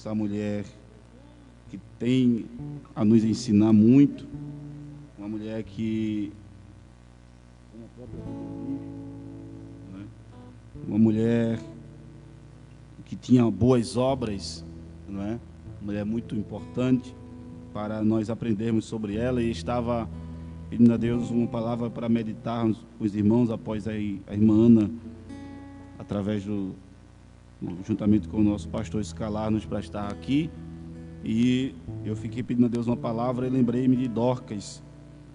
essa mulher que tem a nos ensinar muito, uma mulher que, como a própria Bíblia diz, né? Uma mulher que tinha boas obras, não é? Uma mulher muito importante para nós aprendermos sobre ela, e estava pedindo a Deus uma palavra para meditarmos com os irmãos após a irmã Ana, através juntamente com o nosso pastor Escalar, nos prestar aqui. E eu fiquei pedindo a Deus uma palavra e lembrei-me de Dorcas,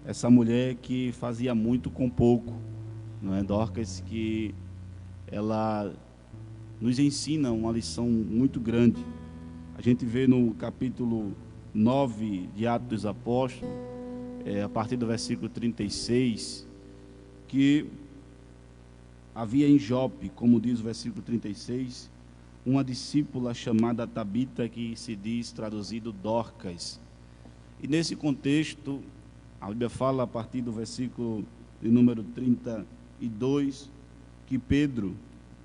essa mulher que fazia muito com pouco, não é? Dorcas, que ela nos ensina uma lição muito grande. A gente vê no capítulo 9 de Atos dos Apóstolos, a partir do versículo 36, que havia em Jope, como diz o versículo 36, uma discípula chamada Tabita, que se diz traduzido Dorcas. E nesse contexto, a Bíblia fala a partir do versículo de número 32, que Pedro,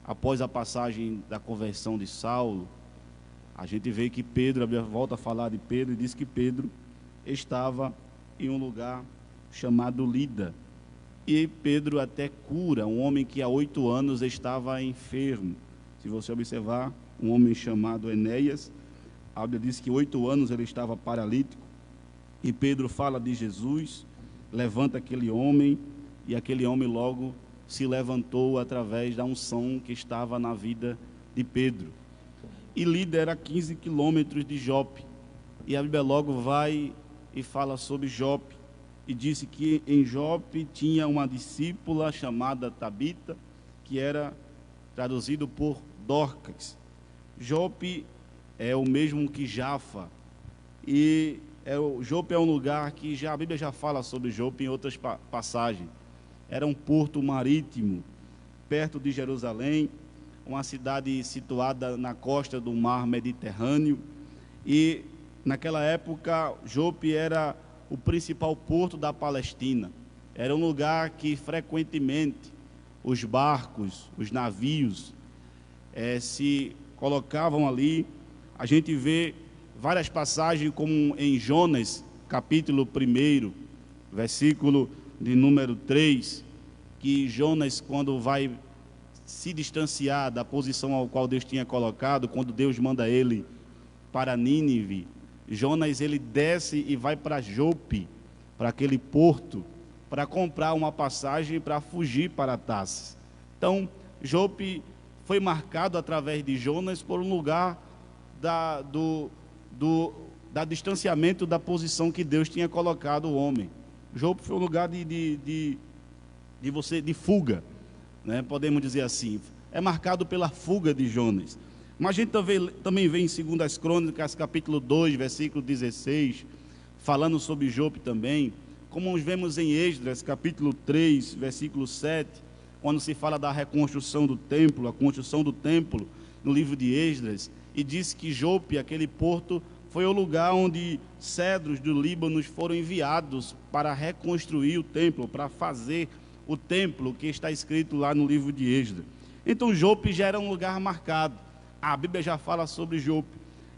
após a passagem da conversão de Saulo, a gente vê que Pedro, a Bíblia volta a falar de Pedro, e diz que Pedro estava em um lugar chamado Lida. E Pedro até cura um homem que há 8 anos estava enfermo. Se você observar, um homem chamado Enéas, a Bíblia diz que 8 anos ele estava paralítico, e Pedro fala de Jesus, levanta aquele homem, e aquele homem logo se levantou através da unção que estava na vida de Pedro. E Lida era 15 quilômetros de Jope, e a Bíblia logo vai e fala sobre Jope, e disse que em Jope tinha uma discípula chamada Tabita, que era traduzido por Dorcas. Jope é o mesmo que Jafa, e Jope é um lugar que a Bíblia já fala sobre Jope em outras passagens. Era um porto marítimo perto de Jerusalém, uma cidade situada na costa do mar Mediterrâneo, e naquela época Jope era o principal porto da Palestina. Era um lugar que frequentemente os barcos, os navios se colocavam ali. A gente vê várias passagens, como em Jonas, capítulo 1, versículo de número 3, que Jonas, quando vai se distanciar da posição ao qual Deus tinha colocado, quando Deus manda ele para Nínive, Jonas ele desce e vai para Jope, para aquele porto, para comprar uma passagem para fugir para Tarsis. Então, Jope foi marcado através de Jonas por um lugar do distanciamento da posição que Deus tinha colocado o homem. Jope foi um lugar de fuga, né? Podemos dizer assim. É marcado pela fuga de Jonas. Mas a gente também vê em 2 Crônicas, capítulo 2, versículo 16, falando sobre Jope também, como vemos em Esdras, capítulo 3, versículo 7, quando se fala da reconstrução do templo, a construção do templo, no livro de Esdras, e diz que Jope, aquele porto, foi o lugar onde cedros do Líbano foram enviados para reconstruir o templo, para fazer o templo que está escrito lá no livro de Esdras. Então Jope já era um lugar marcado. A Bíblia já fala sobre Jope.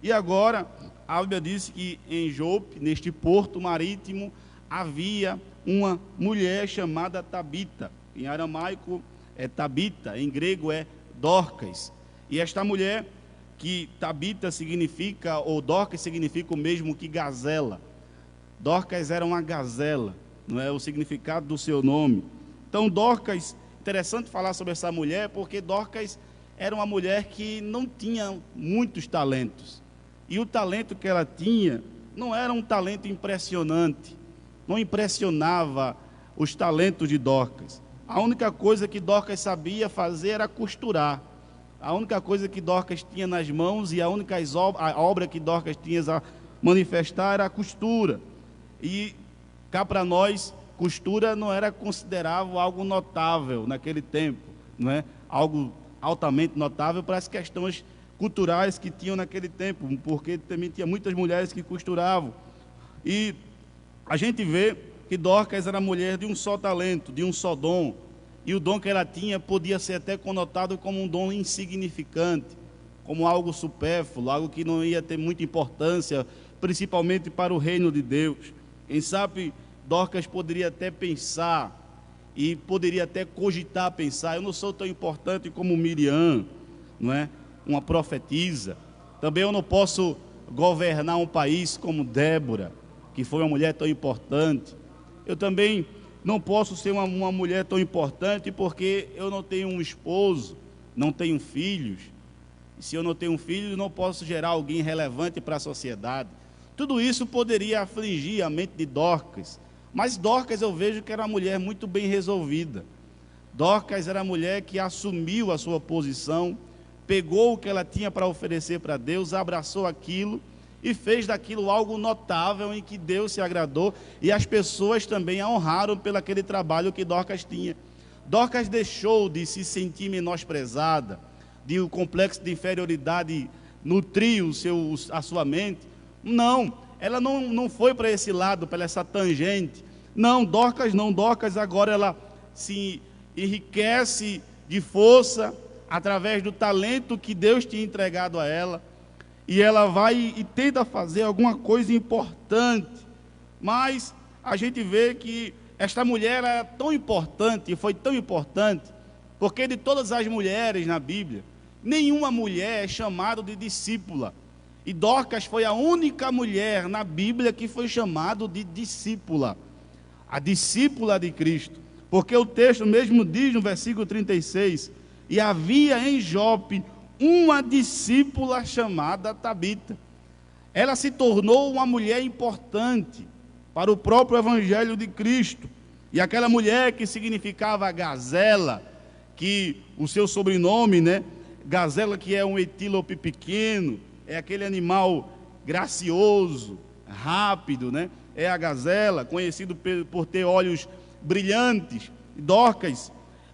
E agora, a Bíblia diz que em Jope, neste porto marítimo, havia uma mulher chamada Tabita. Em aramaico é Tabita, em grego é Dorcas. E esta mulher, que Tabita significa, ou Dorcas significa o mesmo que gazela. Dorcas era uma gazela, não é o significado do seu nome. Então Dorcas, interessante falar sobre essa mulher, porque Dorcas era uma mulher que não tinha muitos talentos. E o talento que ela tinha não era um talento impressionante. Não impressionava os talentos de Dorcas. A única coisa que Dorcas sabia fazer era costurar. A única coisa que Dorcas tinha nas mãos e a obra que Dorcas tinha a manifestar era a costura. E cá para nós, costura não era considerável algo notável naquele tempo, não é? Algo altamente notável para as questões culturais que tinham naquele tempo, porque também tinha muitas mulheres que costuravam. E a gente vê que Dorcas era mulher de um só talento, de um só dom, e o dom que ela tinha podia ser até conotado como um dom insignificante, como algo supérfluo, algo que não ia ter muita importância, principalmente para o reino de Deus. Quem sabe Dorcas poderia até pensar, e poderia até cogitar, pensar, eu não sou tão importante como Miriam, não é? Uma profetisa. Também eu não posso governar um país como Débora, que foi uma mulher tão importante. Eu também não posso ser uma mulher tão importante porque eu não tenho um esposo, não tenho filhos. E se eu não tenho um filho, não posso gerar alguém relevante para a sociedade. Tudo isso poderia afligir a mente de Dorcas. Mas Dorcas eu vejo que era uma mulher muito bem resolvida. Dorcas era a mulher que assumiu a sua posição, pegou o que ela tinha para oferecer para Deus, abraçou aquilo e fez daquilo algo notável em que Deus se agradou, e as pessoas também a honraram pelo aquele trabalho que Dorcas tinha. Dorcas deixou de se sentir menosprezada, de o complexo de inferioridade nutrir a sua mente. Não, ela não foi para esse lado, para essa tangente. Não, Dorcas agora ela se enriquece de força através do talento que Deus tinha entregado a ela, e ela vai e tenta fazer alguma coisa importante. Mas a gente vê que esta mulher era tão importante, e foi tão importante, porque de todas as mulheres na Bíblia, nenhuma mulher é chamada de discípula. E Dorcas foi a única mulher na Bíblia que foi chamada de discípula, a discípula de Cristo. Porque o texto mesmo diz no versículo 36, e havia em Jope uma discípula chamada Tabita. Ela se tornou uma mulher importante para o próprio Evangelho de Cristo. E aquela mulher que significava gazela, que o seu sobrenome, né? Gazela, que é um etílope pequeno, é aquele animal gracioso, rápido, né? É a gazela, conhecido por ter olhos brilhantes. Dorcas,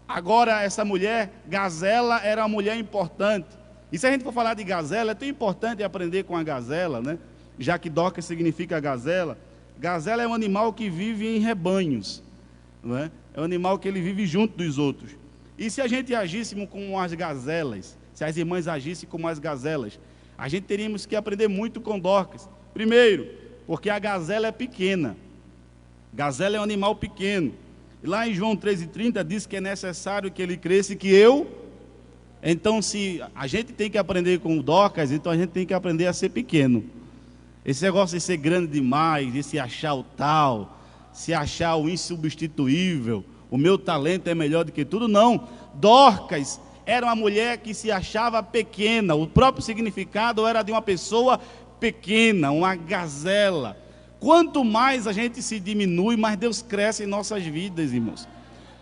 agora essa mulher, gazela, era uma mulher importante. E se a gente for falar de gazela, é tão importante aprender com a gazela, né? Já que Dorcas significa gazela. Gazela é um animal que vive em rebanhos, não é? É um animal que ele vive junto dos outros. E se a gente agíssemos como as gazelas, se as irmãs agissem como as gazelas, a gente teríamos que aprender muito com Dorcas. Primeiro, porque a gazela é pequena. Gazela é um animal pequeno. E lá em João 13,30 diz que é necessário que ele cresça e que eu... Então, se a gente tem que aprender com Dorcas, então a gente tem que aprender a ser pequeno. Esse negócio de ser grande demais, de se achar o tal, se achar o insubstituível, o meu talento é melhor do que tudo, não. Dorcas era uma mulher que se achava pequena, o próprio significado era de uma pessoa pequena, uma gazela. Quanto mais a gente se diminui, mais Deus cresce em nossas vidas, irmãos.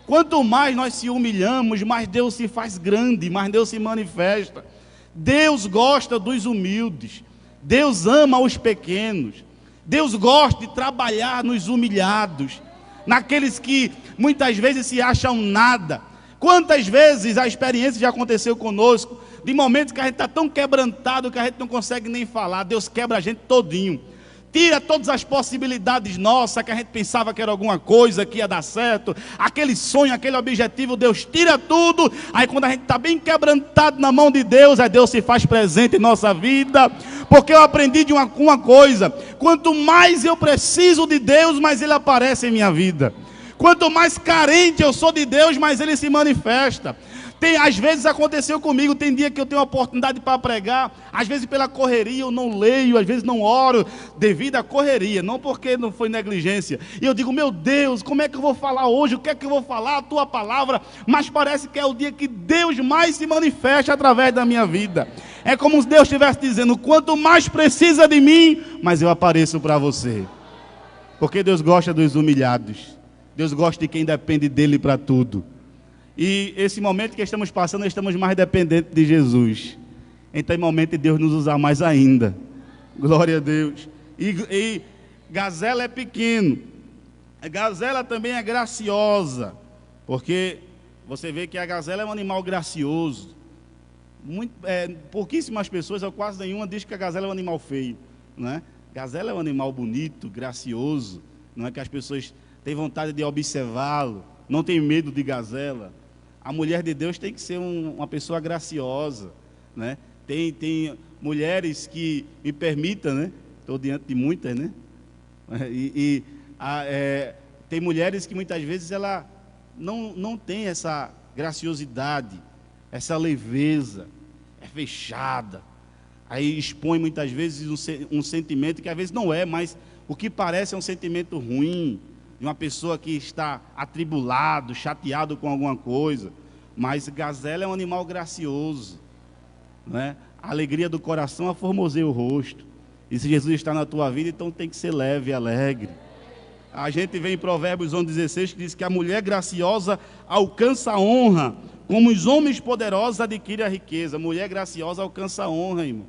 Quanto mais nós se humilhamos, mais Deus se faz grande, mais Deus se manifesta. Deus gosta dos humildes, Deus ama os pequenos, Deus gosta de trabalhar nos humilhados, naqueles que muitas vezes se acham nada. Quantas vezes a experiência já aconteceu conosco, de momentos que a gente está tão quebrantado que a gente não consegue nem falar. Deus quebra a gente todinho, tira todas as possibilidades nossas, que a gente pensava que era alguma coisa, que ia dar certo, aquele sonho, aquele objetivo, Deus tira tudo. Aí quando a gente está bem quebrantado na mão de Deus, aí Deus se faz presente em nossa vida. Porque eu aprendi de uma coisa: quanto mais eu preciso de Deus, mais Ele aparece em minha vida. Quanto mais carente eu sou de Deus, mais Ele se manifesta. Às vezes aconteceu comigo, tem dia que eu tenho oportunidade para pregar, às vezes pela correria eu não leio, às vezes não oro, devido à correria, não porque não foi negligência. E eu digo, meu Deus, como é que eu vou falar hoje? O que é que eu vou falar? A tua palavra. Mas parece que é o dia que Deus mais se manifesta através da minha vida. É como se Deus estivesse dizendo, quanto mais precisa de mim, mais eu apareço para você. Porque Deus gosta dos humilhados, Deus gosta de quem depende dEle para tudo. E esse momento que estamos passando, estamos mais dependentes de Jesus. Então é momento de Deus nos usar mais ainda. Glória a Deus. E gazela é pequeno. A gazela também é graciosa. Porque você vê que a gazela é um animal gracioso. Pouquíssimas pessoas, ou quase nenhuma, diz que a gazela é um animal feio, não é? Gazela é um animal bonito, gracioso. Não é que as pessoas têm vontade de observá-lo. Não tem medo de gazela. A mulher de Deus tem que ser uma pessoa graciosa, né? Tem mulheres que, me permitam, né? Estou diante de muitas, né? Tem mulheres que muitas vezes ela não tem essa graciosidade, essa leveza, é fechada. Aí expõe muitas vezes um sentimento que às vezes não é, mas o que parece é um sentimento ruim, de uma pessoa que está atribulado, chateado com alguma coisa. Mas gazela é um animal gracioso, né? A alegria do coração aformoseia o rosto. E se Jesus está na tua vida, então tem que ser leve e alegre. A gente vê em Provérbios 11:16 que diz que a mulher graciosa alcança a honra, como os homens poderosos adquirem a riqueza. Mulher graciosa alcança a honra, irmão.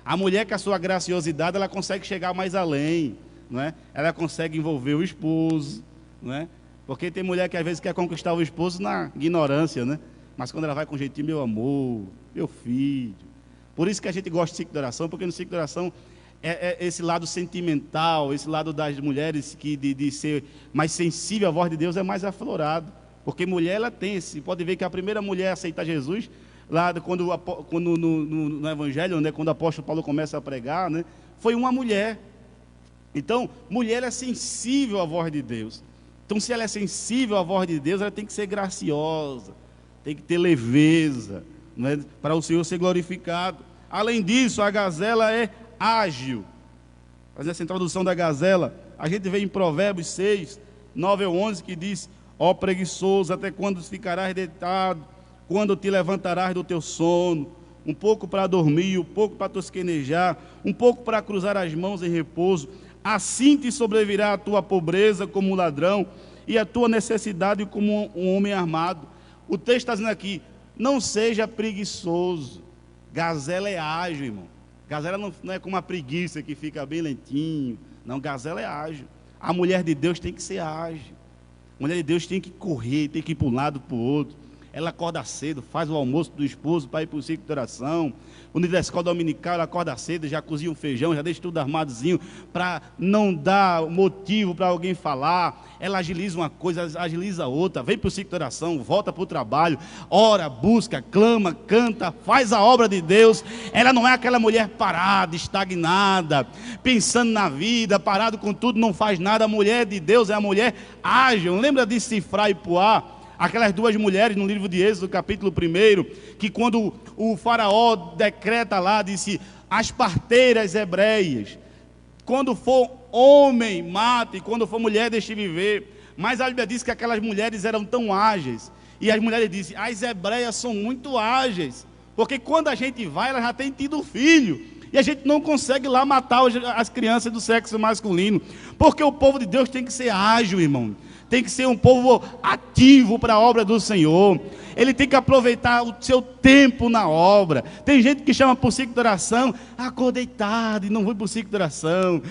A mulher com a sua graciosidade, ela consegue chegar mais além, não é? Ela consegue envolver o esposo, não é? Porque tem mulher que às vezes quer conquistar o esposo na ignorância, né? Mas quando ela vai com jeitinho, meu amor, meu filho. Por isso que a gente gosta de ciclo de oração, porque no ciclo de oração é esse lado sentimental, esse lado das mulheres que de ser mais sensível à voz de Deus é mais aflorado. Porque mulher, ela tem esse, pode ver que a primeira mulher a aceitar Jesus, lá quando no Evangelho, né, quando o apóstolo Paulo começa a pregar, né, foi uma mulher. Então, mulher é sensível à voz de Deus. Então, se ela é sensível à voz de Deus, ela tem que ser graciosa, tem que ter leveza, né, para o Senhor ser glorificado. Além disso, a gazela é ágil. Fazer essa introdução da gazela, a gente vê em Provérbios 6, 9 ou 11, que diz: ó preguiçoso, até quando ficarás deitado? Quando te levantarás do teu sono? Um pouco para dormir, um pouco para tosquenejar, um pouco para cruzar as mãos em repouso. Assim te sobrevirá a tua pobreza como um ladrão, e a tua necessidade como um homem armado. O texto está dizendo aqui: não seja preguiçoso. Gazela é ágil, irmão. Gazela não é como uma preguiça que fica bem lentinho. Não, gazela é ágil. A mulher de Deus tem que ser ágil. A mulher de Deus tem que correr, tem que ir para um lado, para o outro. Ela acorda cedo, faz o almoço do esposo para ir para o ciclo de oração. Quando da escola dominical, ela acorda cedo, já cozinha um feijão, já deixa tudo armadozinho, para não dar motivo para alguém falar. Ela agiliza uma coisa, agiliza outra, vem para o ciclo de oração, volta para o trabalho, ora, busca, clama, canta, faz a obra de Deus. Ela não é aquela mulher parada, estagnada, pensando na vida, parado com tudo, não faz nada. A mulher de Deus é a mulher ágil. Lembra de Sifrá e Puá? Aquelas duas mulheres no livro de Êxodo, capítulo 1, que quando o faraó decreta lá, disse: as parteiras hebreias, quando for homem, mate, quando for mulher, deixe viver. Mas a Bíblia diz que aquelas mulheres eram tão ágeis, e as mulheres dizem: as hebreias são muito ágeis, porque quando a gente vai, ela já tem tido filho, e a gente não consegue lá matar as crianças do sexo masculino, porque o povo de Deus tem que ser ágil, irmão. Tem que ser um povo ativo para a obra do Senhor. Ele tem que aproveitar o seu tempo na obra. Tem gente que chama para o ciclo de oração: acordei tarde, não vou para o ciclo de oração.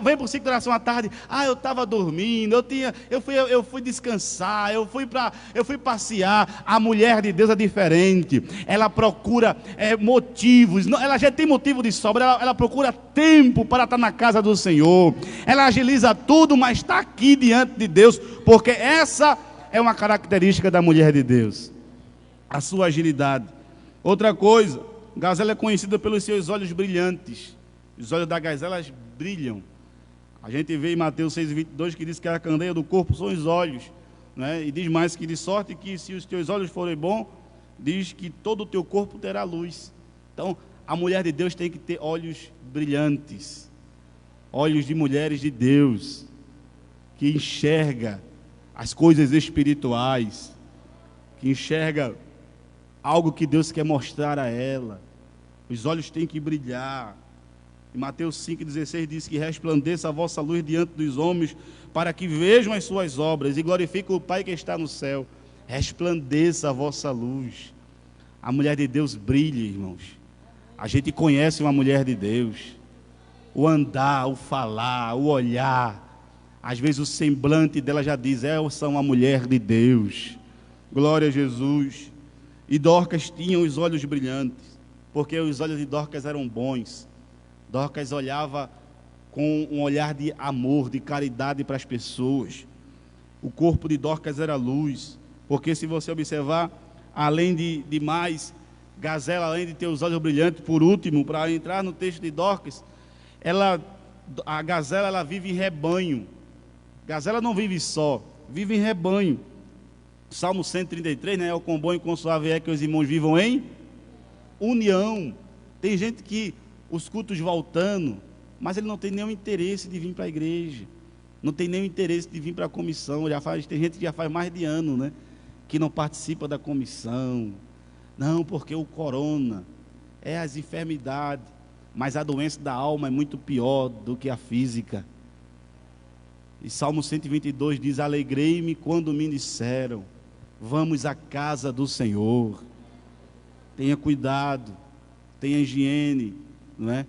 Vem para o ciclo de oração à tarde: eu estava dormindo, eu fui descansar, eu fui passear. A mulher de Deus é diferente. Ela procura motivos. Ela já tem motivo de sobra. Ela procura tempo para estar na casa do Senhor. Ela agiliza tudo, mas está aqui diante de Deus, porque essa é uma característica da mulher de Deus, a sua agilidade. Outra coisa, gazela é conhecida pelos seus olhos brilhantes. Os olhos da gazela brilham. A gente vê em Mateus 6:22 que diz que a candeia do corpo são os olhos, né? E diz mais que de sorte que se os teus olhos forem bons, diz que todo o teu corpo terá luz. Então, a mulher de Deus tem que ter olhos brilhantes, olhos de mulheres de Deus, que enxerga as coisas espirituais, que enxerga algo que Deus quer mostrar a ela. Os olhos têm que brilhar. Em Mateus 5,16 diz que resplandeça a vossa luz diante dos homens, para que vejam as suas obras e glorifiquem o Pai que está no céu. Resplandeça a vossa luz. A mulher de Deus brilha, irmãos. A gente conhece uma mulher de Deus. O andar, o falar, o olhar. Às vezes o semblante dela já diz: essa é uma mulher de Deus. Glória a Jesus. E Dorcas tinha os olhos brilhantes, porque os olhos de Dorcas eram bons. Dorcas olhava com um olhar de amor, de caridade para as pessoas. O corpo de Dorcas era luz, porque se você observar, além de mais, Gazela, além de ter os olhos brilhantes, por último, para entrar no texto de Dorcas, a gazela, ela vive em rebanho. Gazela não vive só, vive em rebanho. Salmo 133, né? O quão bom e quão suave é que os irmãos vivam em união. Tem gente que os cultos voltando, mas ele não tem nenhum interesse de vir para a igreja, não tem nenhum interesse de vir para a comissão. Tem gente que já faz mais de ano, né? Que não participa da comissão. Não, porque o corona é as enfermidades, mas a doença da alma é muito pior do que a física. E Salmo 122 diz: alegrei-me quando me disseram, vamos à casa do Senhor. Tenha cuidado, tenha higiene, não é?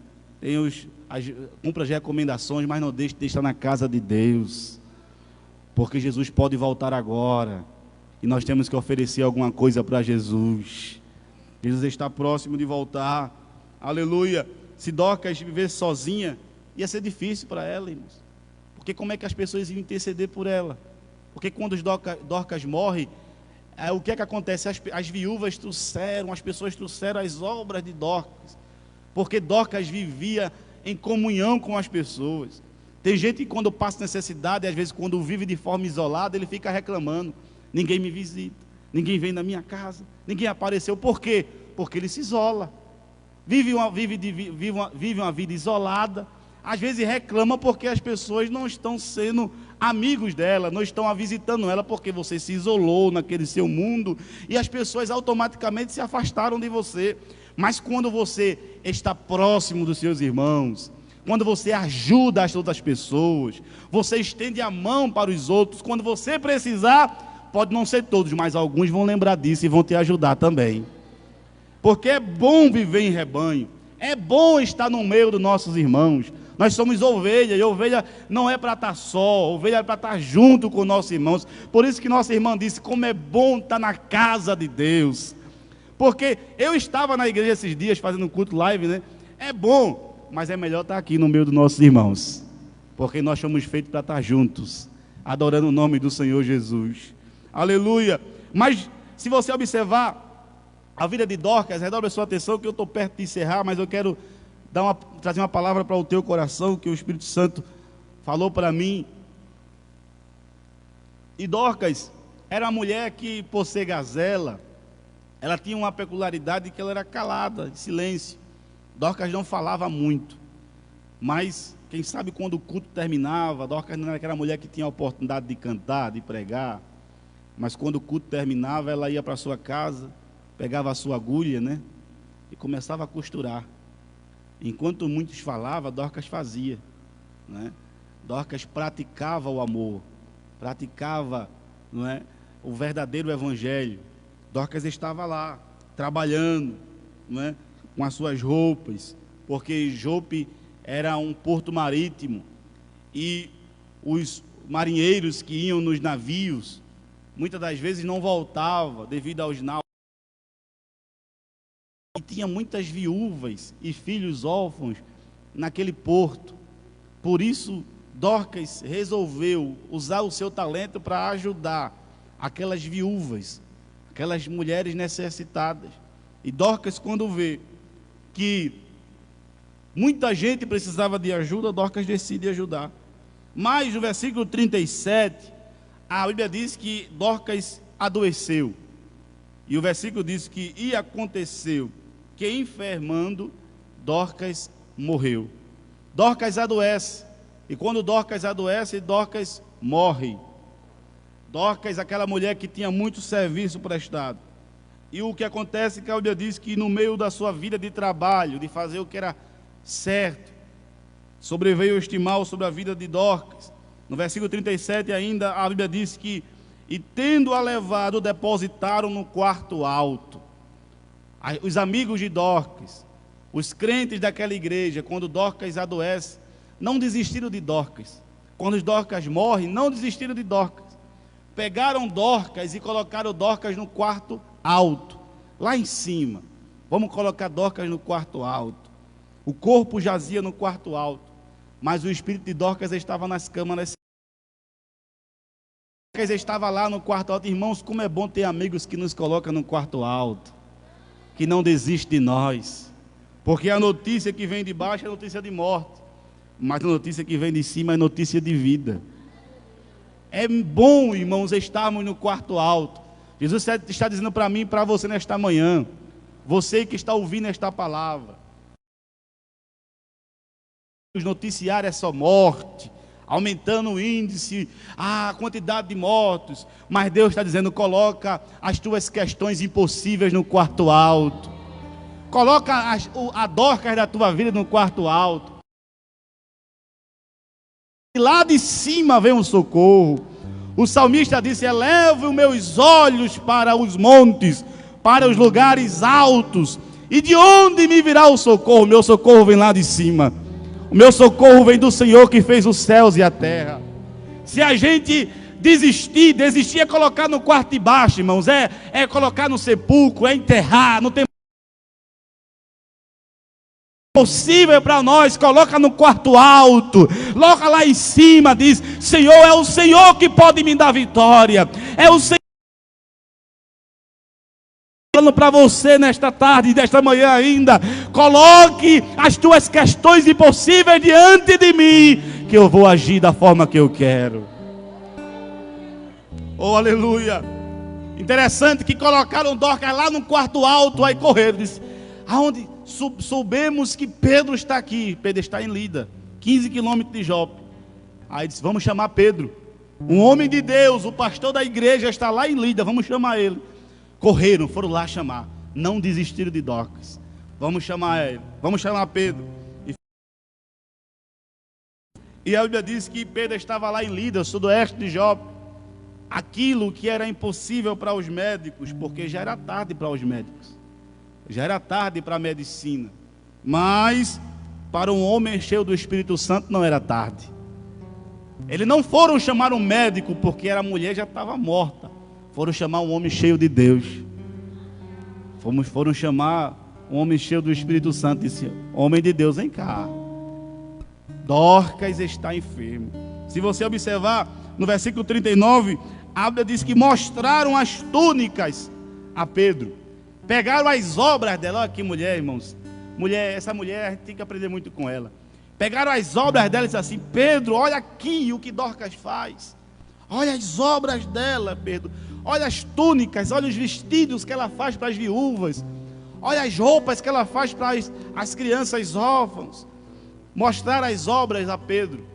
Cumpra as recomendações, mas não deixe de estar na casa de Deus, porque Jesus pode voltar agora, e nós temos que oferecer alguma coisa para Jesus. Jesus está próximo de voltar, aleluia. Se Dorcas vivesse sozinha, ia ser difícil para ela, irmãos, porque como é que as pessoas iam interceder por ela? Porque quando os Dorcas morre, o que é que acontece? As viúvas trouxeram, as pessoas trouxeram as obras de Dorcas, porque Dorcas vivia em comunhão com as pessoas. Tem gente que quando passa necessidade, às vezes quando vive de forma isolada, ele fica reclamando: ninguém me visita, ninguém vem na minha casa, ninguém apareceu. Por quê? Porque ele se isola, vive uma vida isolada. Às vezes reclama porque as pessoas não estão sendo amigos dela, não estão a visitando ela, porque você se isolou naquele seu mundo, e as pessoas automaticamente se afastaram de você. Mas quando você está próximo dos seus irmãos, quando você ajuda as outras pessoas, você estende a mão para os outros, quando você precisar, pode não ser todos, mas alguns vão lembrar disso e vão te ajudar também. Porque é bom viver em rebanho, é bom estar no meio dos nossos irmãos. Nós somos ovelha, e ovelha não é para estar só, ovelha é para estar junto com nossos irmãos. Por isso que nossa irmã disse: como é bom estar na casa de Deus. Porque eu estava na igreja esses dias fazendo um culto live, né? É bom, mas é melhor estar aqui no meio dos nossos irmãos, porque nós somos feitos para estar juntos, adorando o nome do Senhor Jesus. Aleluia. Mas se você observar a vida de Dorcas, redobre a sua atenção, que eu estou perto de encerrar, mas eu quero trazer uma palavra para o teu coração, que o Espírito Santo falou para mim. E Dorcas era uma mulher que, por ser gazela, ela tinha uma peculiaridade, que ela era calada, de silêncio. Dorcas não falava muito, mas quem sabe quando o culto terminava, Dorcas não era aquela mulher que tinha a oportunidade de cantar, de pregar, mas quando o culto terminava, ela ia para a sua casa, pegava a sua agulha, né, e começava a costurar. Enquanto muitos falavam, Dorcas fazia, né? Dorcas praticava o amor, praticava, não é, o verdadeiro evangelho. Dorcas estava lá, trabalhando, não é, com as suas roupas, porque Jope era um porto marítimo, e os marinheiros que iam nos navios, muitas das vezes não voltavam, devido aos náufragos. E tinha muitas viúvas e filhos órfãos naquele porto. Por isso, Dorcas resolveu usar o seu talento para ajudar aquelas viúvas, aquelas mulheres necessitadas. E Dorcas, quando vê que muita gente precisava de ajuda, Dorcas decide ajudar. Mas no versículo 37, a Bíblia diz que Dorcas adoeceu. E o versículo diz que e aconteceu que, enfermando, Dorcas morreu. Dorcas adoece, e quando Dorcas adoece, Dorcas morre. Dorcas, aquela mulher que tinha muito serviço prestado. E o que acontece é que a Bíblia diz que no meio da sua vida de trabalho, de fazer o que era certo, sobreveio este mal sobre a vida de Dorcas. No versículo 37 ainda, a Bíblia diz que, e tendo-a levado, depositaram no quarto alto. Os amigos de Dorcas, os crentes daquela igreja, quando Dorcas adoece, não desistiram de Dorcas. Quando os Dorcas morrem, não desistiram de Dorcas. Pegaram Dorcas e colocaram Dorcas no quarto alto, lá em cima. Vamos colocar Dorcas no quarto alto. O corpo jazia no quarto alto, mas o espírito de Dorcas estava nas câmaras. Dorcas estava lá no quarto alto. Irmãos, como é bom ter amigos que nos colocam no quarto alto, que não desiste de nós. Porque a notícia que vem de baixo é notícia de morte, mas a notícia que vem de cima é notícia de vida. É bom, irmãos, estarmos no quarto alto. Jesus está dizendo para mim e para você nesta manhã, você que está ouvindo esta palavra, os noticiários é só morte, aumentando o índice, a quantidade de mortos, mas Deus está dizendo, coloca as tuas questões impossíveis no quarto alto, coloca a Dorcas da tua vida no quarto alto, e lá de cima vem um socorro. O salmista disse, eleve os meus olhos para os montes, para os lugares altos, e de onde me virá o socorro? Meu socorro vem lá de cima. O meu socorro vem do Senhor que fez os céus e a terra. Se a gente desistir é colocar no quarto de baixo, irmãos, é colocar no sepulcro, é enterrar, não tem possível para nós, coloca no quarto alto, coloca lá em cima, diz, Senhor, é o Senhor que pode me dar vitória, é o Senhor. Falando para você nesta tarde, desta manhã ainda, coloque as tuas questões impossíveis diante de mim, que eu vou agir da forma que eu quero. Oh, aleluia. Interessante que colocaram Dorcas lá no quarto alto, aí correram, disse, aonde soubemos que Pedro está aqui. Pedro está em Lida, 15 quilômetros de Jope. Aí disse, vamos chamar Pedro, um homem de Deus, o pastor da igreja está lá em Lida, vamos chamar ele. Correram, foram lá chamar, não desistiram de Dorcas. Vamos chamar ele, vamos chamar Pedro. E a Bíblia diz que Pedro estava lá em Lida, sudoeste de Jope. Aquilo que era impossível para os médicos, porque já era tarde para os médicos, já era tarde para a medicina, mas para um homem cheio do Espírito Santo não era tarde. Eles não foram chamar um médico porque a mulher já estava morta, foram chamar um homem cheio de Deus. Foram chamar um homem cheio do Espírito Santo e disse, homem de Deus, vem cá, Dorcas está enfermo. Se você observar no versículo 39, a Bíblia diz que mostraram as túnicas a Pedro, pegaram as obras dela. Olha que mulher, irmãos, essa mulher a gente tem que aprender muito com ela. Pegaram as obras dela e disseram assim, Pedro, olha aqui o que Dorcas faz, olha as obras dela, Pedro, olha as túnicas, olha os vestidos que ela faz para as viúvas, olha as roupas que ela faz para as crianças órfãs. Mostrar as obras a Pedro,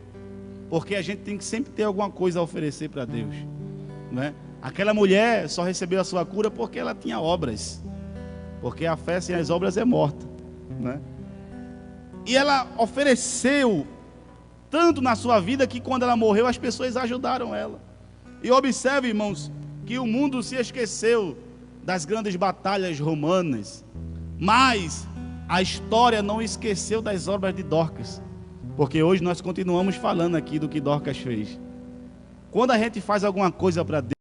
porque a gente tem que sempre ter alguma coisa a oferecer para Deus, não é? Aquela mulher só recebeu a sua cura porque ela tinha obras, porque a fé sem as obras é morta, não é? E ela ofereceu tanto na sua vida que quando ela morreu as pessoas ajudaram ela. E observe, irmãos, que o mundo se esqueceu das grandes batalhas romanas, mas a história não esqueceu das obras de Dorcas, porque hoje nós continuamos falando aqui do que Dorcas fez. Quando a gente faz alguma coisa para Deus,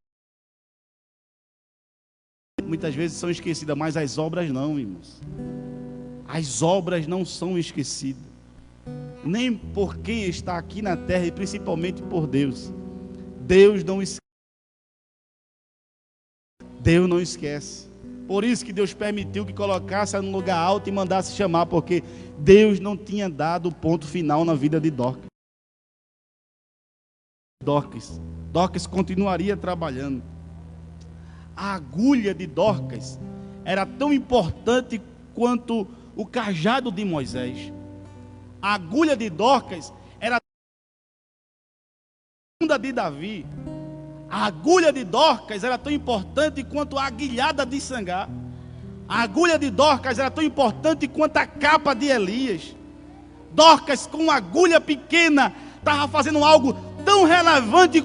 muitas vezes são esquecidas, mas as obras não, irmãos. As obras não são esquecidas, nem por quem está aqui na terra, e principalmente por Deus. Deus não esquece. Por isso que Deus permitiu que colocasse no lugar alto e mandasse chamar, porque Deus não tinha dado o ponto final na vida de Dorcas. Dorcas continuaria trabalhando. A agulha de Dorcas era tão importante quanto o cajado de Moisés. A agulha de Dorcas era a segunda de Davi. A agulha de Dorcas era tão importante quanto a aguilhada de Sangar. A agulha de Dorcas era tão importante quanto a capa de Elias. Dorcas, com uma agulha pequena, estava fazendo algo tão relevante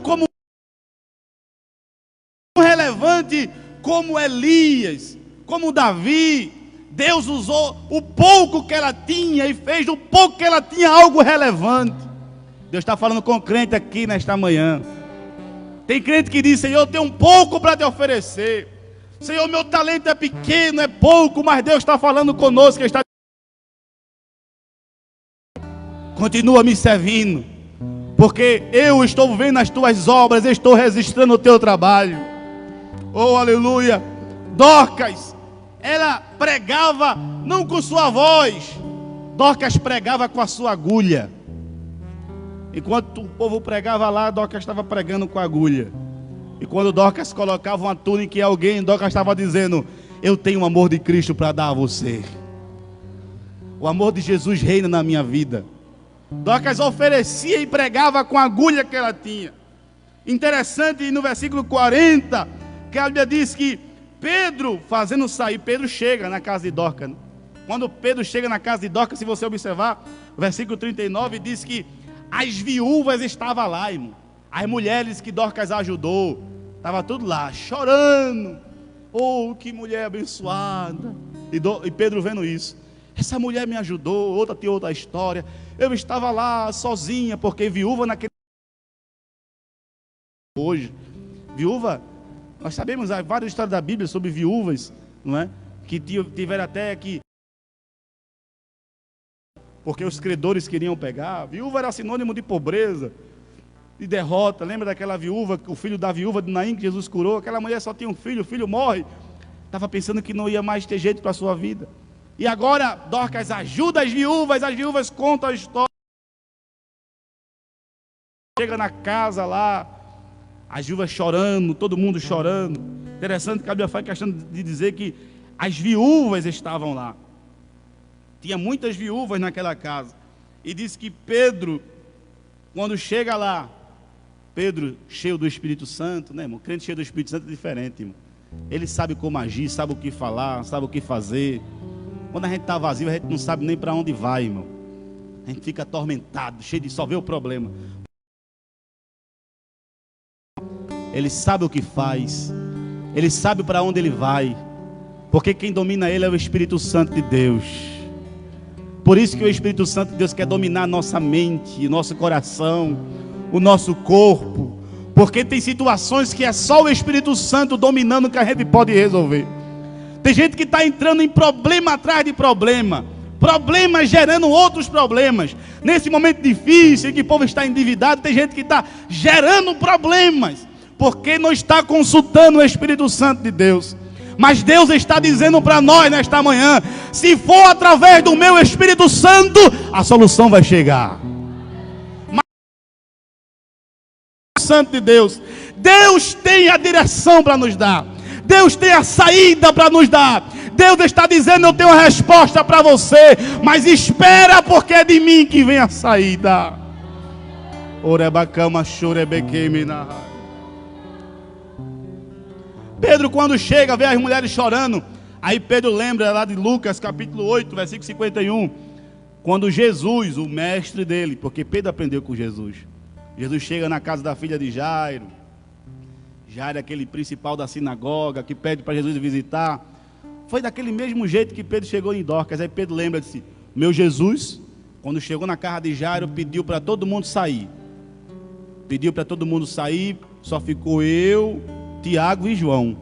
como Elias, como Davi. Deus usou o pouco que ela tinha e fez do pouco que ela tinha algo relevante. Deus está falando com o crente aqui nesta manhã. Tem crente que diz, Senhor, eu tenho um pouco para te oferecer. Senhor, meu talento é pequeno, é pouco, mas Deus está falando conosco. Está... Continua me servindo, porque eu estou vendo as tuas obras, estou registrando o teu trabalho. Oh, aleluia. Dorcas ela pregava não com sua voz, Dorcas pregava com a sua agulha. Enquanto o povo pregava lá, Dorcas estava pregando com a agulha. E quando Dorcas colocava uma túnica em alguém, Dorcas estava dizendo: eu tenho o amor de Cristo para dar a você. O amor de Jesus reina na minha vida. Dorcas oferecia e pregava com a agulha que ela tinha. Interessante, no versículo 40, que a Bíblia diz que Pedro, fazendo sair, Pedro chega na casa de Dorcas. Quando Pedro chega na casa de Dorcas, se você observar, o versículo 39 diz que as viúvas estavam lá, irmão. As mulheres que Dorcas ajudou, estava tudo lá, chorando. Oh, que mulher abençoada. E Pedro vendo isso: essa mulher me ajudou. Outra tem outra história. Eu estava lá sozinha, porque viúva naquele... Hoje, viúva, nós sabemos, há várias histórias da Bíblia sobre viúvas, não é? Que tiveram até que... porque os credores queriam pegar. Viúva era sinônimo de pobreza, de derrota. Lembra daquela viúva, o filho da viúva de Naim que Jesus curou? Aquela mulher só tinha um filho, o filho morre. Estava pensando que não ia mais ter jeito para a sua vida. E agora Dorcas ajuda as viúvas contam a história. Chega na casa lá, as viúvas chorando, todo mundo chorando. Interessante que a Bíblia faz questão de dizer que as viúvas estavam lá. Tinha muitas viúvas naquela casa. E diz que Pedro, quando chega lá, Pedro cheio do Espírito Santo, né, irmão? Crente cheio do Espírito Santo é diferente, irmão. Ele sabe como agir, sabe o que falar, sabe o que fazer. Quando a gente está vazio, a gente não sabe nem para onde vai, irmão. A gente fica atormentado, cheio de só ver o problema. Ele sabe o que faz, ele sabe para onde ele vai, porque quem domina ele é o Espírito Santo de Deus. Por isso que o Espírito Santo de Deus quer dominar a nossa mente, o nosso coração, o nosso corpo, porque tem situações que é só o Espírito Santo dominando que a gente pode resolver. Tem gente que está entrando em problema atrás de problema, problemas gerando outros problemas. Nesse momento difícil em que o povo está endividado, tem gente que está gerando problemas, porque não está consultando o Espírito Santo de Deus. Mas Deus está dizendo para nós nesta manhã: se for através do meu Espírito Santo, a solução vai chegar. Mas o Santo de Deus, Deus tem a direção para nos dar, Deus tem a saída para nos dar. Deus está dizendo: eu tenho a resposta para você, mas espera, porque é de mim que vem a saída. Orebacama chorebequemina. Pedro, quando chega, vê as mulheres chorando. Aí Pedro lembra lá de Lucas capítulo 8, versículo 51, quando Jesus, o mestre dele, porque Pedro aprendeu com Jesus, Jesus chega na casa da filha de Jairo. Jairo é aquele principal da sinagoga que pede para Jesus visitar. Foi daquele mesmo jeito que Pedro chegou em Dorcas. Aí Pedro lembra, disse: meu Jesus, quando chegou na casa de Jairo, pediu para todo mundo sair. Pediu para todo mundo sair, só ficou eu, Tiago e João,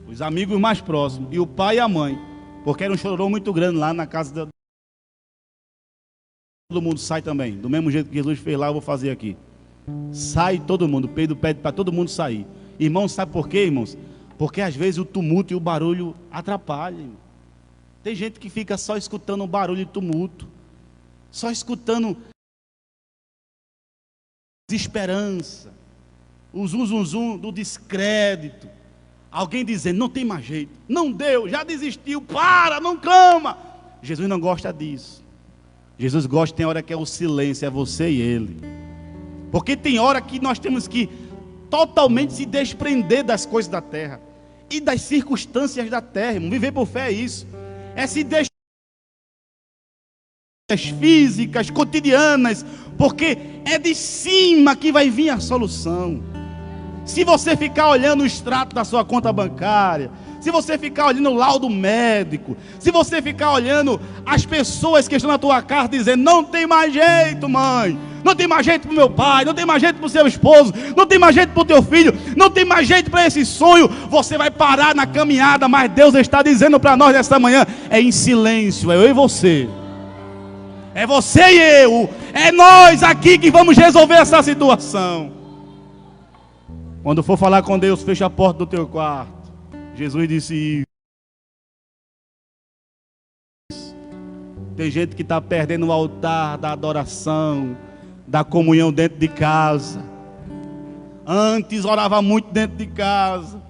os amigos mais próximos, e o pai e a mãe, porque era um chororô muito grande lá na casa da... Todo mundo sai também, do mesmo jeito que Jesus fez lá, eu vou fazer aqui. Sai todo mundo. Pedro pede para todo mundo sair. Irmãos, sabe por quê, irmãos? Porque às vezes o tumulto e o barulho atrapalham, irmão. Tem gente que fica só escutando o barulho e tumulto, só escutando desesperança, o zum do descrédito. Alguém dizendo: não tem mais jeito, não deu, já desistiu, para, não clama. Jesus não gosta disso. Jesus gosta, tem hora que é o silêncio, é você e ele. Porque tem hora que nós temos que totalmente se desprender das coisas da terra e das circunstâncias da terra, irmão. Viver por fé é isso, é se desprender físicas, cotidianas, porque é de cima que vai vir a solução. Se você ficar olhando o extrato da sua conta bancária, se você ficar olhando o laudo médico, se você ficar olhando as pessoas que estão na tua casa dizendo: não tem mais jeito, mãe, não tem mais jeito para o meu pai, não tem mais jeito para o seu esposo, não tem mais jeito para o teu filho, não tem mais jeito para esse sonho, você vai parar na caminhada. Mas Deus está dizendo para nós nesta manhã: é em silêncio, é eu e você, é você e eu, é nós aqui que vamos resolver essa situação. Quando for falar com Deus, fecha a porta do teu quarto. Jesus disse isso. Tem gente que está perdendo o altar da adoração, da comunhão dentro de casa. Antes orava muito dentro de casa,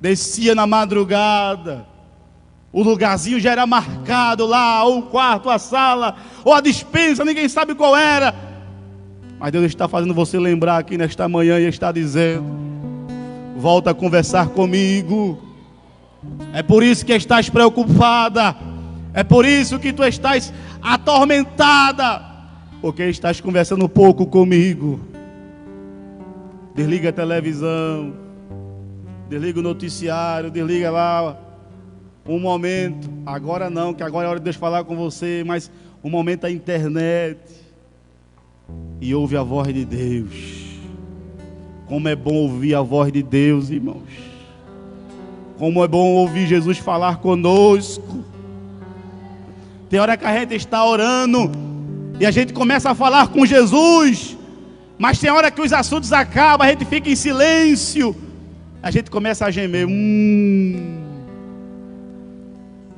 descia na madrugada, o lugarzinho já era marcado lá, ou o quarto, a sala, ou a despensa, ninguém sabe qual era. Mas Deus está fazendo você lembrar aqui nesta manhã e está dizendo: volta a conversar comigo. É por isso que estás preocupada, é por isso que tu estás atormentada, porque estás conversando pouco comigo. Desliga a televisão, desliga o noticiário, desliga lá um momento. Agora não, que agora é hora de Deus falar com você, mas um momento a internet, e ouve a voz de Deus. Como é bom ouvir a voz de Deus, irmãos. Como é bom ouvir Jesus falar conosco. Tem hora que a gente está orando e a gente começa a falar com Jesus, mas tem hora que os assuntos acabam, a gente fica em silêncio, a gente começa a gemer.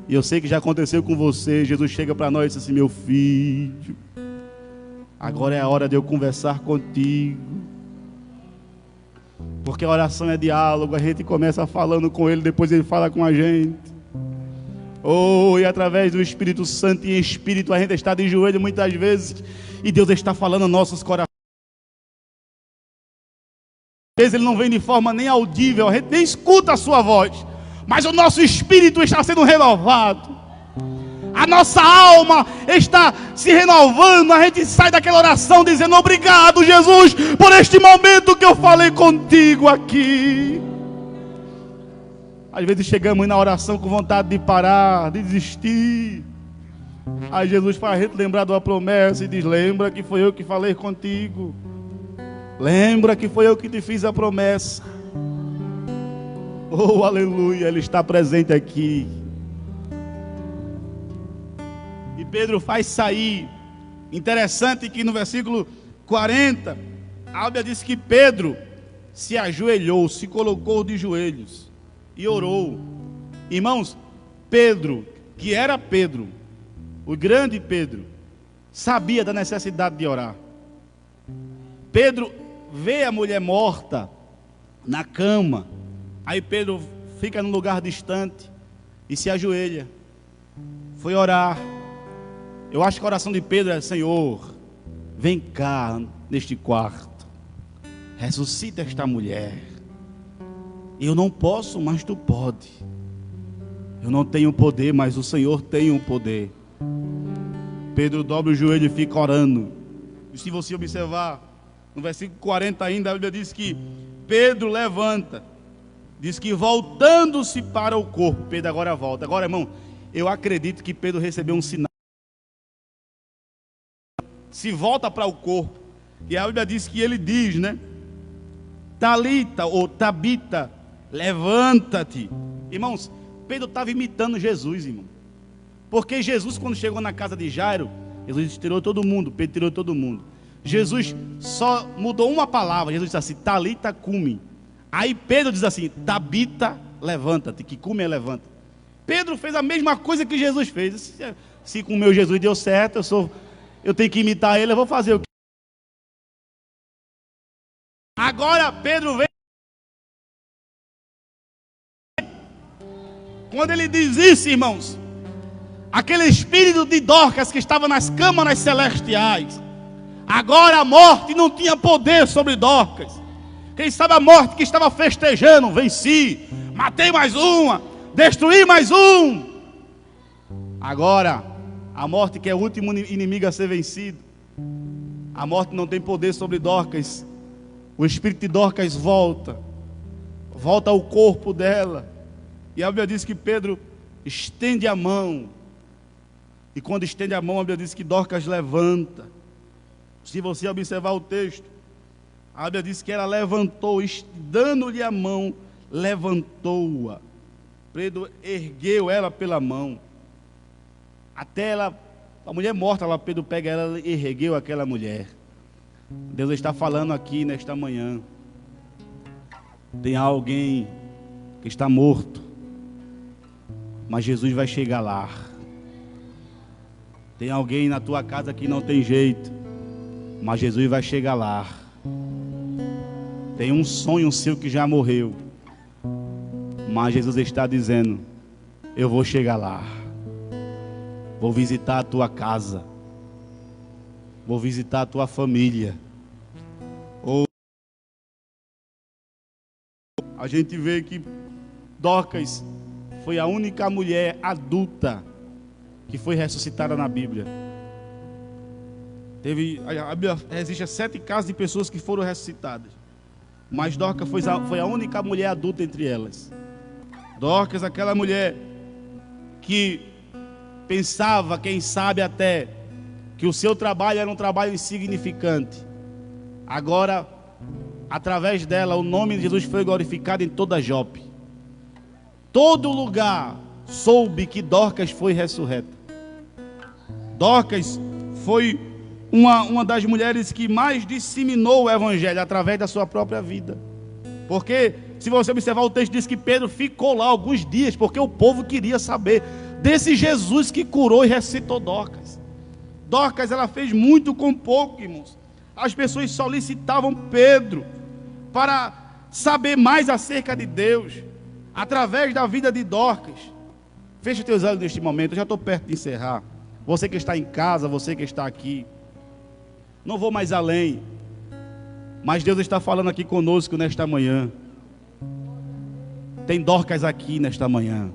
E eu sei que já aconteceu com você. Jesus chega para nós e diz assim: meu filho, agora é a hora de eu conversar contigo. Porque a oração é diálogo, a gente começa falando com Ele, depois Ele fala com a gente. E através do Espírito Santo e em Espírito, a gente está de joelho muitas vezes, e Deus está falando aos nossos corações. Às vezes Ele não vem de forma nem audível, a gente nem escuta a sua voz, mas o nosso espírito está sendo renovado. A nossa alma está se renovando. A gente sai daquela oração dizendo: obrigado, Jesus, por este momento que eu falei contigo aqui. Às vezes chegamos na oração com vontade de parar, de desistir. Aí Jesus faz a gente lembrar de uma promessa e diz: lembra que foi eu que falei contigo. Lembra que foi eu que te fiz a promessa. Oh, aleluia, Ele está presente aqui. E Pedro faz sair. Interessante que no versículo 40, a Bíblia diz que Pedro se ajoelhou, se colocou de joelhos e orou. Irmãos, Pedro, que era Pedro, o grande Pedro, sabia da necessidade de orar. Pedro vê a mulher morta na cama. Aí Pedro fica num lugar distante e se ajoelha. Foi orar. Eu acho que a oração de Pedro é: Senhor, vem cá neste quarto, ressuscita esta mulher. Eu não posso, mas tu pode. Eu não tenho poder, mas o Senhor tem o poder. Pedro dobra o joelho e fica orando. E se você observar no versículo 40 ainda, a Bíblia diz que Pedro levanta. Diz que voltando-se para o corpo, Pedro agora volta. Agora, irmão, eu acredito que Pedro recebeu um sinal. Se volta para o corpo. E a Bíblia diz que ele diz, né? Talita ou Tabita, levanta-te. Irmãos, Pedro estava imitando Jesus, irmão. Porque Jesus, quando chegou na casa de Jairo, Jesus tirou todo mundo, Pedro tirou todo mundo. Jesus só mudou uma palavra. Jesus disse assim: Talita cumi. Aí Pedro diz assim: Tabita, levanta-te. Que cume é levanta. Pedro fez a mesma coisa que Jesus fez. Se com o meu Jesus deu certo, eu tenho que imitar ele, eu vou fazer o que? Agora Pedro vem. Quando ele diz isso, irmãos, aquele espírito de Dorcas que estava nas câmaras celestiais, agora a morte não tinha poder sobre Dorcas. Quem sabe a morte que estava festejando: venci, matei mais uma, destruí mais um. Agora a morte, que é o último inimigo a ser vencido, a morte não tem poder sobre Dorcas. O espírito de Dorcas volta ao corpo dela. E a Bíblia diz que Pedro estende a mão. E quando estende a mão, a Bíblia diz que Dorcas levanta. Se você observar o texto, a Bíblia diz que ela levantou, dando-lhe a mão, levantou-a. Pedro ergueu ela pela mão. Até ela, a mulher morta lá, Pedro pega ela e ergueu aquela mulher. Deus está falando aqui nesta manhã. Tem alguém que está morto, mas Jesus vai chegar lá. Tem alguém na tua casa que não tem jeito, mas Jesus vai chegar lá. Tem um sonho seu que já morreu, mas Jesus está dizendo: eu vou chegar lá. Vou visitar a tua casa. Vou visitar a tua família. A gente vê que Dorcas foi a única mulher adulta que foi ressuscitada na Bíblia. A Bíblia existe 7 casos de pessoas que foram ressuscitadas, mas Dorcas foi a única mulher adulta entre elas. Dorcas, aquela mulher que pensava, quem sabe até, que o seu trabalho era um trabalho insignificante. Agora, através dela, o nome de Jesus foi glorificado em toda Jope. Todo lugar soube que Dorcas foi ressurreta. Dorcas foi uma das mulheres que mais disseminou o evangelho através da sua própria vida. Porque, se você observar, o texto diz que Pedro ficou lá alguns dias, porque o povo queria saber desse Jesus que curou e ressuscitou Dorcas. Dorcas, ela fez muito com pouco, irmãos. As pessoas solicitavam Pedro para saber mais acerca de Deus, através da vida de Dorcas. Feche os teus olhos neste momento, eu já estou perto de encerrar. Você que está em casa, você que está aqui, não vou mais além, mas Deus está falando aqui conosco nesta manhã. Tem Dorcas aqui nesta manhã.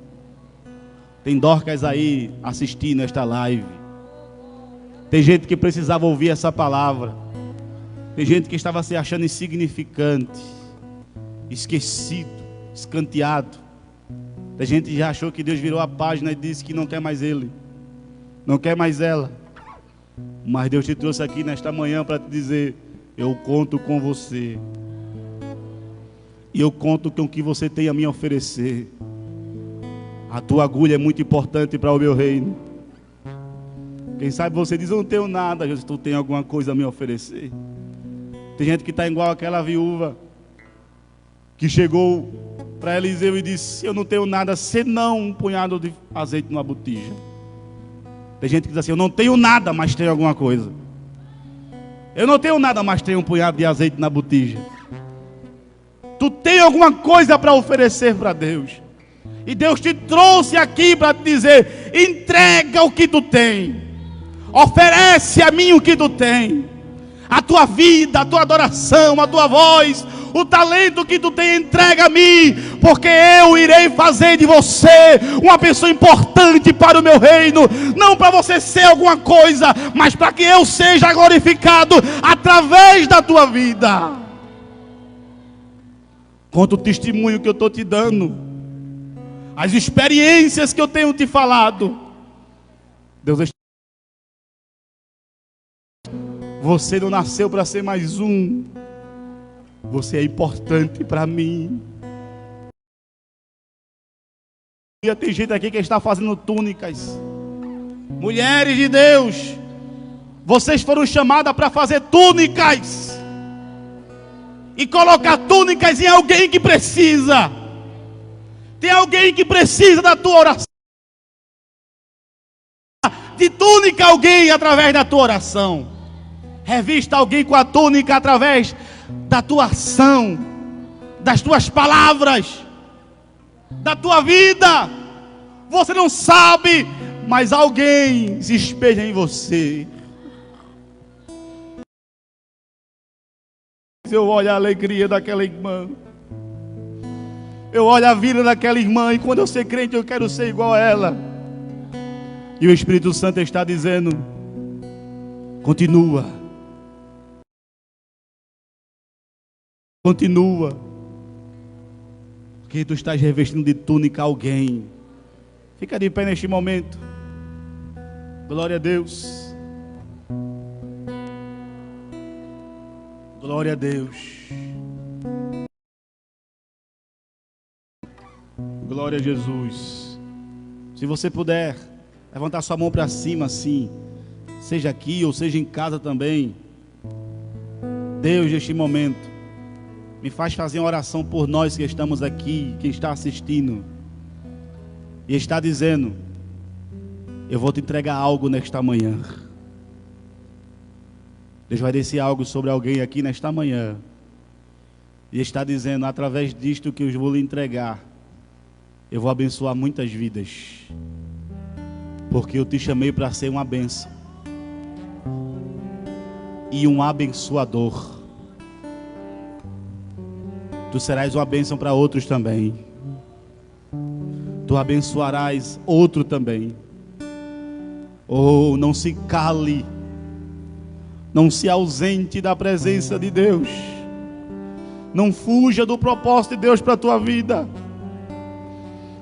Tem Dorcas aí assistindo esta live. Tem gente que precisava ouvir essa palavra. Tem gente que estava se achando insignificante, esquecido, escanteado. Tem gente que já achou que Deus virou a página e disse que não quer mais ele, não quer mais ela. Mas Deus te trouxe aqui nesta manhã para te dizer: eu conto com você, e eu conto com o que você tem a me oferecer. A tua agulha é muito importante para o meu reino. Quem sabe você diz: eu não tenho nada. Jesus, tu tem alguma coisa a me oferecer? Tem gente que está igual aquela viúva que chegou para Eliseu e disse: eu não tenho nada senão um punhado de azeite numa botija. Tem gente que diz assim: eu não tenho nada, mas tenho alguma coisa. Eu não tenho nada, mas tenho um punhado de azeite na botija. Tu tem alguma coisa para oferecer para Deus. E Deus te trouxe aqui para te dizer: entrega o que tu tem. Oferece a mim o que tu tem. A tua vida, a tua adoração, a tua voz, o talento que tu tem, entrega a mim, porque eu irei fazer de você uma pessoa importante para o meu reino. Não para você ser alguma coisa, mas para que eu seja glorificado através da tua vida. Conta o testemunho que eu estou te dando, as experiências que eu tenho te falado. Deus está... Você não nasceu para ser mais um. Você é importante para mim. E tem gente aqui que está fazendo túnicas. Mulheres de Deus, vocês foram chamadas para fazer túnicas. E colocar túnicas em alguém que precisa. Tem alguém que precisa da tua oração. De túnica alguém através da tua oração. Revista alguém com a túnica através da tua ação, das tuas palavras, da tua vida. Você não sabe, mas alguém se espelha em você. Eu olho a alegria daquela irmã, eu olho a vida daquela irmã, e quando eu ser crente eu quero ser igual a ela. E o Espírito Santo está dizendo: continua. Continua, porque tu estás revestindo de túnica alguém. Fica de pé neste momento. Glória a Deus. Glória a Deus. Glória a Jesus. Se você puder levantar sua mão para cima assim, seja aqui ou seja em casa também. Deus, neste momento, me faz fazer uma oração por nós que estamos aqui, que está assistindo. E está dizendo: eu vou te entregar algo nesta manhã. Deus vai descer algo sobre alguém aqui nesta manhã. E está dizendo, através disto que eu vou lhe entregar, eu vou abençoar muitas vidas. Porque eu te chamei para ser uma bênção. E um abençoador. Tu serás uma bênção para outros também. Tu abençoarás outro também. Oh, não se cale. Não se ausente da presença de Deus. Não fuja do propósito de Deus para a tua vida.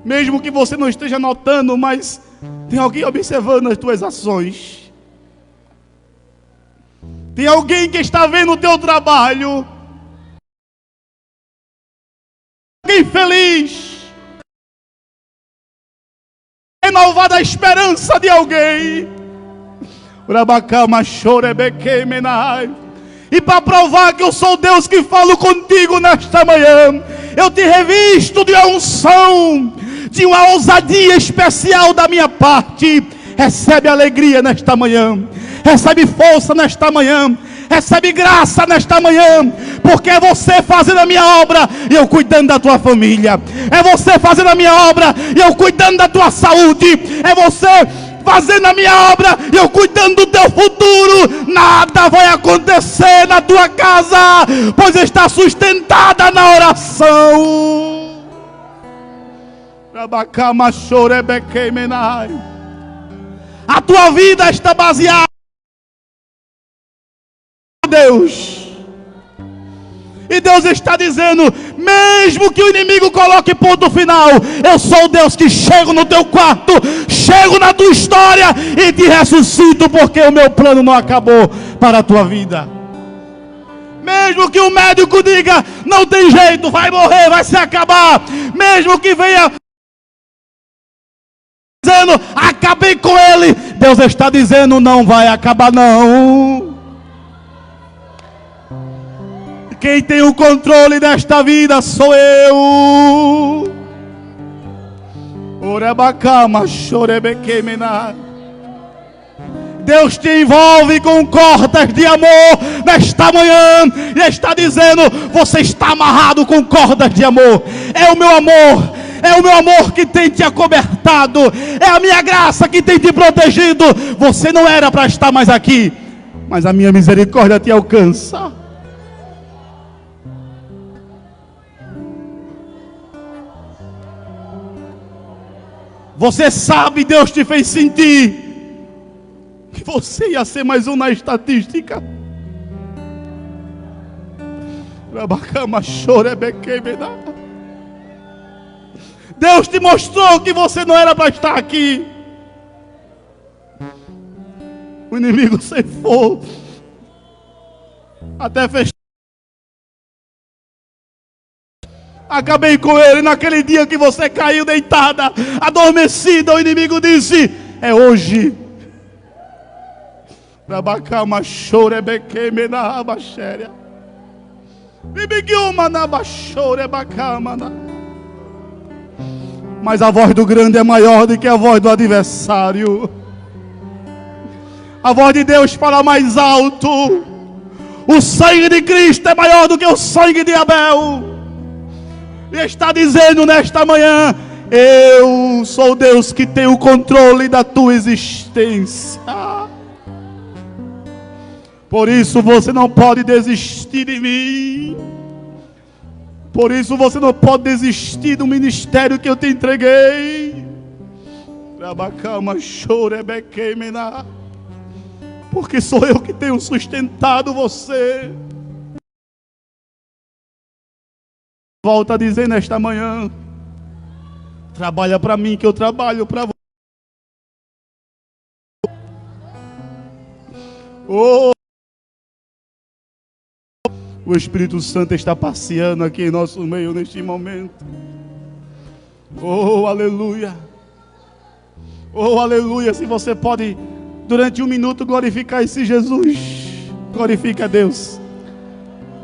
Mesmo que você não esteja notando, mas tem alguém observando as tuas ações. Tem alguém que está vendo o teu trabalho. Alguém feliz. Renovada a esperança de alguém. E para provar que eu sou Deus que falo contigo nesta manhã, eu te revisto de uma unção, de uma ousadia especial da minha parte. Recebe alegria nesta manhã, recebe força nesta manhã, recebe graça nesta manhã, porque é você fazendo a minha obra e eu cuidando da tua família. É você fazendo a minha obra e eu cuidando da tua saúde. É você fazendo a minha obra e eu cuidando do teu futuro. Nada vai acontecer na tua casa, pois está sustentada na oração. A tua vida está baseada em Deus. E Deus está dizendo, mesmo que o inimigo coloque ponto final, eu sou o Deus que chego no teu quarto, chego na tua história e te ressuscito, porque o meu plano não acabou para a tua vida. Mesmo que o médico diga, não tem jeito, vai morrer, vai se acabar. Mesmo que venha dizendo, acabei com ele, Deus está dizendo, não vai acabar não. Quem tem o controle desta vida sou eu. Deus te envolve com cordas de amor nesta manhã e está dizendo, você está amarrado com cordas de amor. É o meu amor. É o meu amor que tem te acobertado. É a minha graça que tem te protegido. Você não era para estar mais aqui, mas a minha misericórdia te alcança. Você sabe, Deus te fez sentir que você ia ser mais um na estatística. Deus te mostrou que você não era para estar aqui. O inimigo ceifou até fechar. Acabei com ele naquele dia que você caiu deitada, adormecida. O inimigo disse, é hoje. Mas a voz do grande é maior do que a voz do adversário. A voz de Deus fala mais alto. O sangue de Cristo é maior do que o sangue de Abel. E está dizendo nesta manhã, eu sou Deus que tem o controle da tua existência. Por isso você não pode desistir de mim. Por isso você não pode desistir do ministério que eu te entreguei. Porque sou eu que tenho sustentado você. Volta a dizer nesta manhã, trabalha para mim que eu trabalho para você. Oh, o Espírito Santo está passeando aqui em nosso meio neste momento. Oh, aleluia. Oh, aleluia. Se você pode, durante um minuto, glorificar esse Jesus. Glorifica a Deus.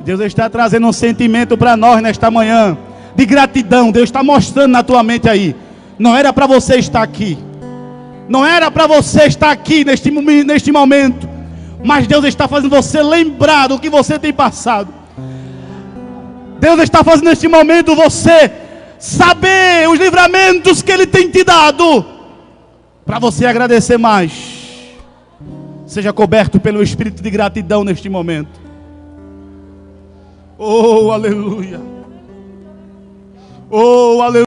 Deus está trazendo um sentimento para nós nesta manhã, de gratidão. Deus está mostrando na tua mente aí, não era para você estar aqui, Não era para você estar aqui neste momento, mas Deus está fazendo você lembrar do que você tem passado. Deus está fazendo neste momento você saber os livramentos que Ele tem te dado, para você agradecer mais. Seja coberto pelo espírito de gratidão neste momento. Oh, aleluia. Oh, aleluia.